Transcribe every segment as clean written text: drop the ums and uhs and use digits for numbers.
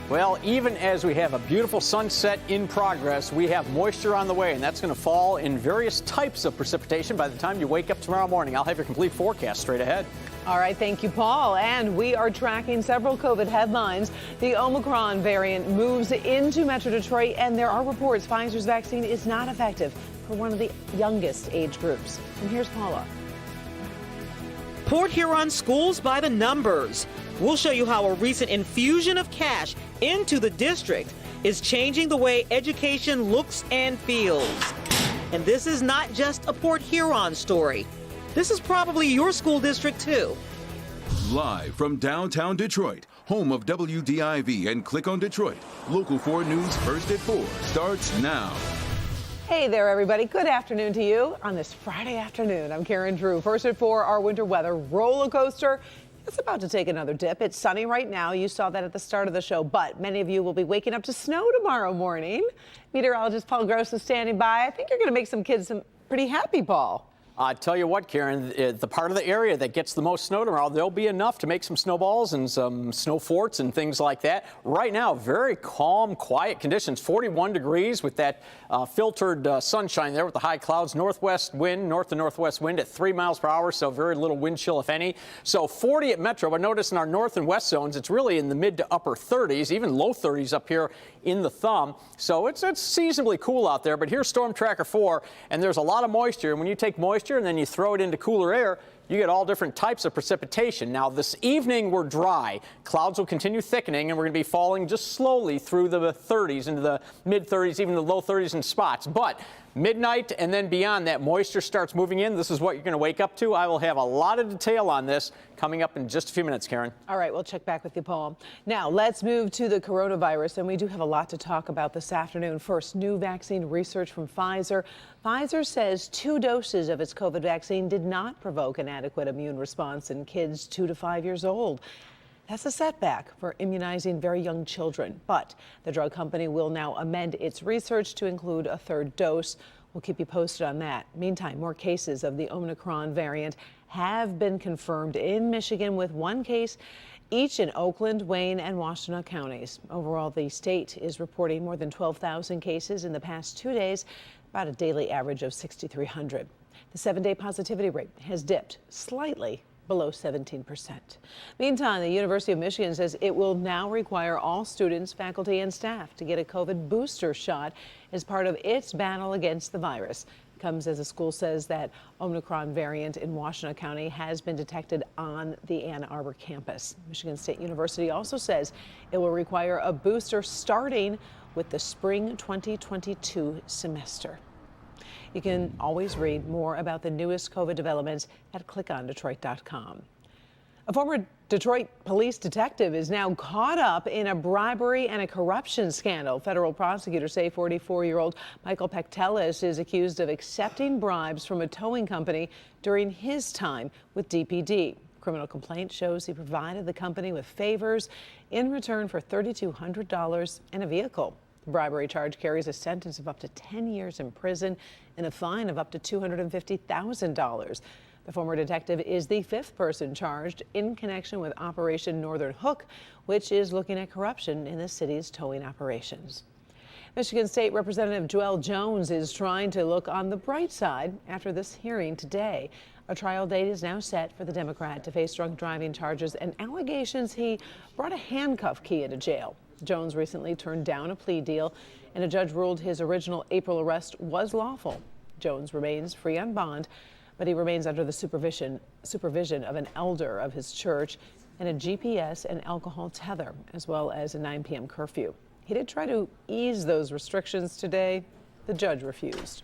Well, even as we have a beautiful sunset in progress, we have moisture on the way, and that's going to fall in various types of precipitation by the time you wake up tomorrow morning. I'll have your complete forecast straight ahead. All right, thank you, Paul. And we are tracking several COVID headlines. The Omicron variant moves into Metro Detroit, and there are reports Pfizer's vaccine is not effective for one of the youngest age groups. And here's Paula. Port Huron schools by the numbers. We'll show you how a recent infusion of cash into the district is changing the way education looks and feels. And this is not just a Port Huron story. This is probably your school district, too. Live from downtown Detroit, home of WDIV and Click on Detroit, Local 4 News First at 4 starts now. Hey there, everybody. Good afternoon to you on this Friday afternoon. I'm Karen Drew. First at 4, our winter weather roller coaster. It's about to take another dip. It's sunny right now. You saw that at the start of the show, but many of you will be waking up to snow tomorrow morning. Meteorologist Paul Gross is standing by. I think you're going to make some kids pretty happy, Paul. I tell you what, Karen, the part of the area that gets the most snow tomorrow, there'll be enough to make some snowballs and some snow forts and things like that. Right now, very calm, quiet conditions, 41 degrees with that filtered sunshine there with the high clouds, northwest wind, north to northwest wind at 3 miles per hour, so very little wind chill, if any. So 40 at Metro, but notice in our north and west zones, it's really in the mid to upper 30s, even low 30s up here in the thumb. So it's seasonably cool out there, but here's Storm Tracker 4, and there's a lot of moisture, and when you take moisture and then you throw it into cooler air, you get all different types of precipitation. Now, this evening we're dry. Clouds will continue thickening, and we're going to be falling just slowly through the 30s, into the mid-30s, even the low 30s in spots. But midnight and then beyond, that moisture starts moving in. This is what you're going to wake up to. I will have a lot of detail on this coming up in just a few minutes, Karen. All right, we'll check back with you, Paul. Now, let's move to the coronavirus, and we do have a lot to talk about this afternoon. First, new vaccine research from Pfizer. Pfizer says 2 doses of its COVID vaccine did not provoke an adequate immune response in kids 2 to 5 years old. That's a setback for immunizing very young children, but the drug company will now amend its research to include a 3rd dose. We'll keep you posted on that. Meantime, more cases of the Omicron variant have been confirmed in Michigan, with 1 case each in Oakland, Wayne, and Washtenaw counties. Overall, the state is reporting more than 12,000 cases in the past 2 days, about a daily average of 6,300. The 7-day positivity rate has dipped slightly below 17%. Meantime, the University of Michigan says it will now require all students, faculty, and staff to get a COVID booster shot as part of its battle against the virus. It comes as the school says that Omicron variant in Washtenaw County has been detected on the Ann Arbor campus. Michigan State University also says it will require a booster starting with the spring 2022 semester. You can always read more about the newest COVID developments at clickondetroit.com. A former Detroit police detective is now caught up in a bribery and a corruption scandal. Federal prosecutors say 44-year-old Michael Pectelis is accused of accepting bribes from a towing company during his time with DPD. Criminal complaint shows he provided the company with favors in return for $3,200 and a vehicle. The bribery charge carries a sentence of up to 10 years in prison and a fine of up to $250,000. The former detective is the 5th person charged in connection with Operation Northern Hook, which is looking at corruption in the city's towing operations. Michigan State Representative Joelle Jones is trying to look on the bright side after this hearing today. A trial date is now set for the Democrat to face drunk driving charges and allegations he brought a handcuff key into jail. Jones recently turned down a plea deal, and a judge ruled his original April arrest was lawful. Jones remains free on bond, but he remains under the supervision of an elder of his church and a GPS and alcohol tether, as well as a 9 p.m. curfew. He did try to ease those restrictions today. The judge refused.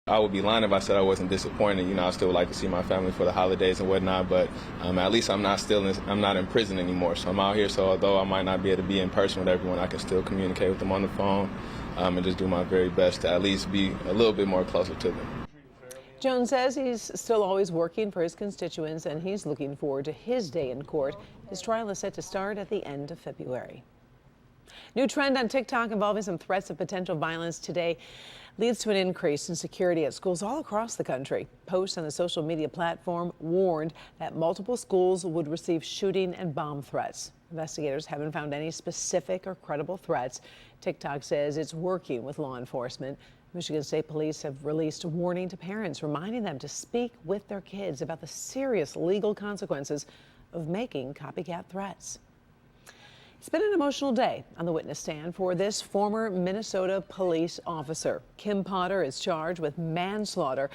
I would be lying if I said I wasn't disappointed. You know, I still would like to see my family for the holidays and whatnot, but at least I'm not in prison anymore. So I'm out here, so although I might not be able to be in person with everyone, I can still communicate with them on the phone and just do my very best to at least be a little bit more closer to them. Jones says he's still always working for his constituents, and he's looking forward to his day in court. His trial is set to start at the end of February. New trend on TikTok involving some threats of potential violence today leads to an increase in security at schools all across the country. Posts on the social media platform warned that multiple schools would receive shooting and bomb threats. Investigators haven't found any specific or credible threats. TikTok says it's working with law enforcement. Michigan State Police have released a warning to parents, reminding them to speak with their kids about the serious legal consequences of making copycat threats. It's been an emotional day on the witness stand for this former Minnesota police officer. Kim Potter is charged with manslaughter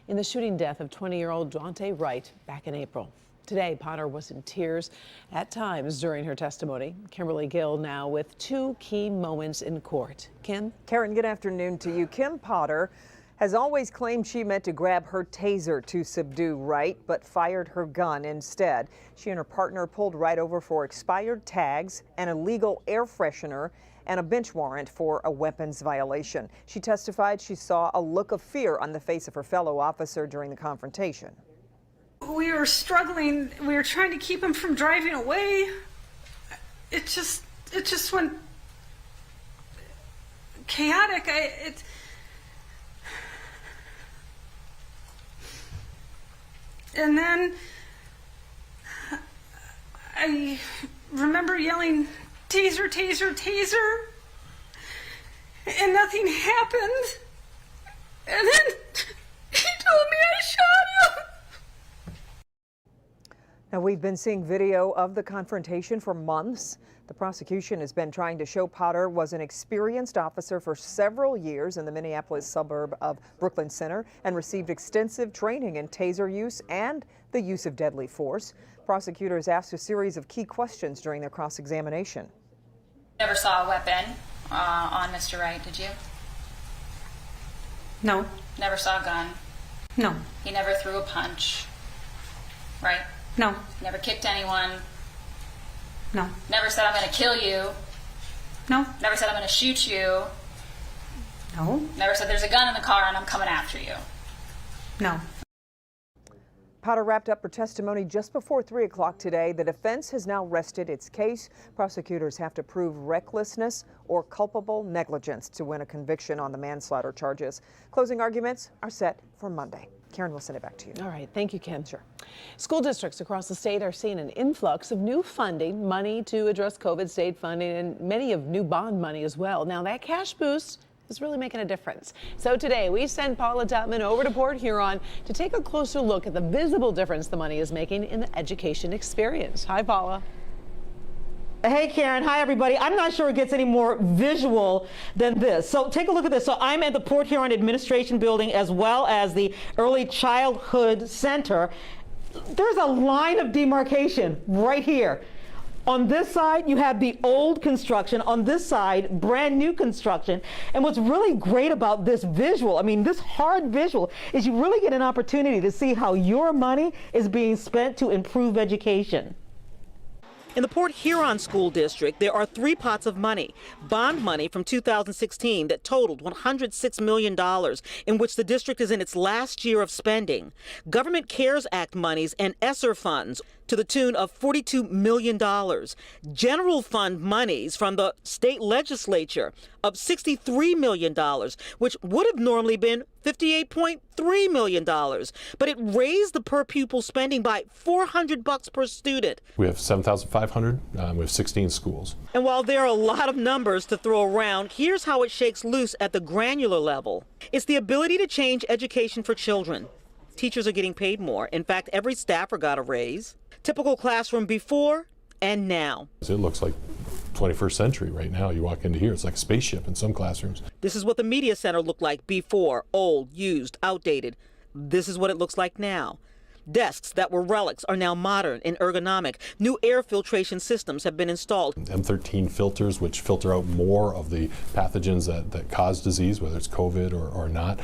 in the shooting death of 20-year-old Daunte Wright back in April. Today, Potter was in tears at times during her testimony. Kimberly Gill now with two key moments in court. Kim? Karen, good afternoon to you. Kim Potter has always claimed she meant to grab her taser to subdue Wright, but fired her gun instead. She and her partner pulled Wright over for expired tags, an illegal air freshener, and a bench warrant for a weapons violation. She testified she saw a look of fear on the face of her fellow officer during the confrontation. We were struggling. We were trying to keep him from driving away. It just went chaotic. And then I remember yelling, "Taser, taser, taser," and nothing happened. And then he told me I shot him. Now, we've been seeing video of the confrontation for months. The prosecution has been trying to show Potter was an experienced officer for several years in the Minneapolis suburb of Brooklyn Center and received extensive training in taser use and the use of deadly force. Prosecutors asked a series of key questions during their cross-examination. Never saw a weapon on Mr. Wright, did you? No. Never saw a gun? No. He never threw a punch, right? No. Never kicked anyone? No. Never said, "I'm going to kill you"? No. Never said, "I'm going to shoot you"? No. Never said, "There's a gun in the car and I'm coming after you"? No. Potter wrapped up her testimony just before 3 o'clock today. The defense has now rested its case. Prosecutors have to prove recklessness or culpable negligence to win a conviction on the manslaughter charges. Closing arguments are set for Monday. Karen, we'll send it back to you. All right. Thank you, Kim. Sure. School districts across the state are seeing an influx of new funding, money to address COVID state funding, and many of new bond money as well. Now, that cash boost is really making a difference. So today, we send Paula Tutman over to Port Huron to take a closer look at the visible difference the money is making in the education experience. Hi, Paula. Hey, Karen. Hi, everybody. I'm not sure it gets any more visual than this. So take a look at this. So I'm at the Port Huron Administration Building as well as the Early Childhood Center. There's a line of demarcation right here. On this side, you have the old construction. On this side, brand new construction. And what's really great about this visual, I mean, this hard visual, is you really get an opportunity to see how your money is being spent to improve education. In the Port Huron School District, there are three pots of money. Bond money from 2016 that totaled $106 million, in which the district is in its last year of spending. Government CARES Act monies and ESSER funds to the tune of $42 million. General fund monies from the state legislature of $63 million, which would have normally been $58.3 million. But it raised the per pupil spending by $400 per student. We have 7,500. We have 16 schools. And while there are a lot of numbers to throw around, here's how it shakes loose at the granular level. It's the ability to change education for children. Teachers are getting paid more. In fact, every staffer got a raise. Typical classroom before and now. It looks like 21st century right now. You walk into here, it's like a spaceship in some classrooms. This is what the media center looked like before. Old, used, outdated. This is what it looks like now. Desks that were relics are now modern and ergonomic. New air filtration systems have been installed. M13 filters, which filter out more of the pathogens that cause disease, whether it's COVID or not.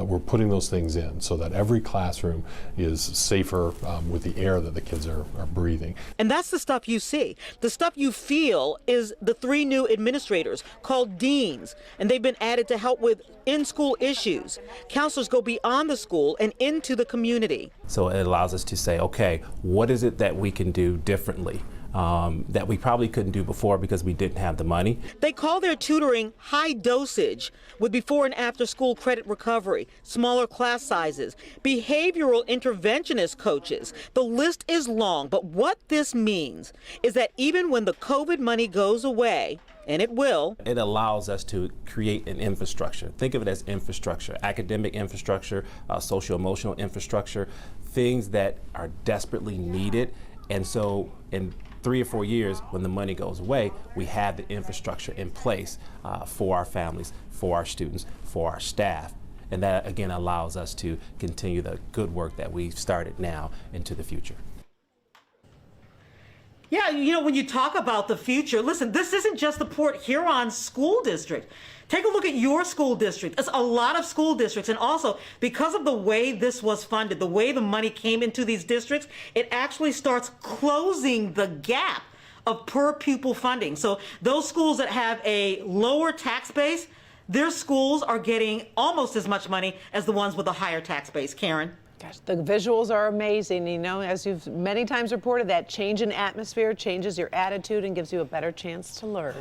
We're putting those things in so that every classroom is safer with the air that the kids are breathing. And that's the stuff you see. The stuff you feel is the three new administrators called deans, and they've been added to help with in-school issues. Counselors go beyond the school and into the community. So it allows us to say, okay, what is it that we can do differently that we probably couldn't do before because we didn't have the money. They call their tutoring high dosage, with before and after school credit recovery, smaller class sizes, behavioral interventionist coaches. The list is long, but what this means is that even when the COVID money goes away, and it will, it allows us to create an infrastructure. Think of it as infrastructure, academic infrastructure, socio-emotional infrastructure, things that are desperately needed. And so in 3 or 4 years, when the money goes away, we have the infrastructure in place for our families, for our students, for our staff. And that, again, allows us to continue the good work that we've started now into the future. Yeah, you know, when you talk about the future, listen, this isn't just the Port Huron School District. Take a look at your school district. It's a lot of school districts. And also, because of the way this was funded, the way the money came into these districts, it actually starts closing the gap of per pupil funding. So those schools that have a lower tax base, their schools are getting almost as much money as the ones with a higher tax base. Karen? Gosh, the visuals are amazing. You know, as you've many times reported, that change in atmosphere changes your attitude and gives you a better chance to learn.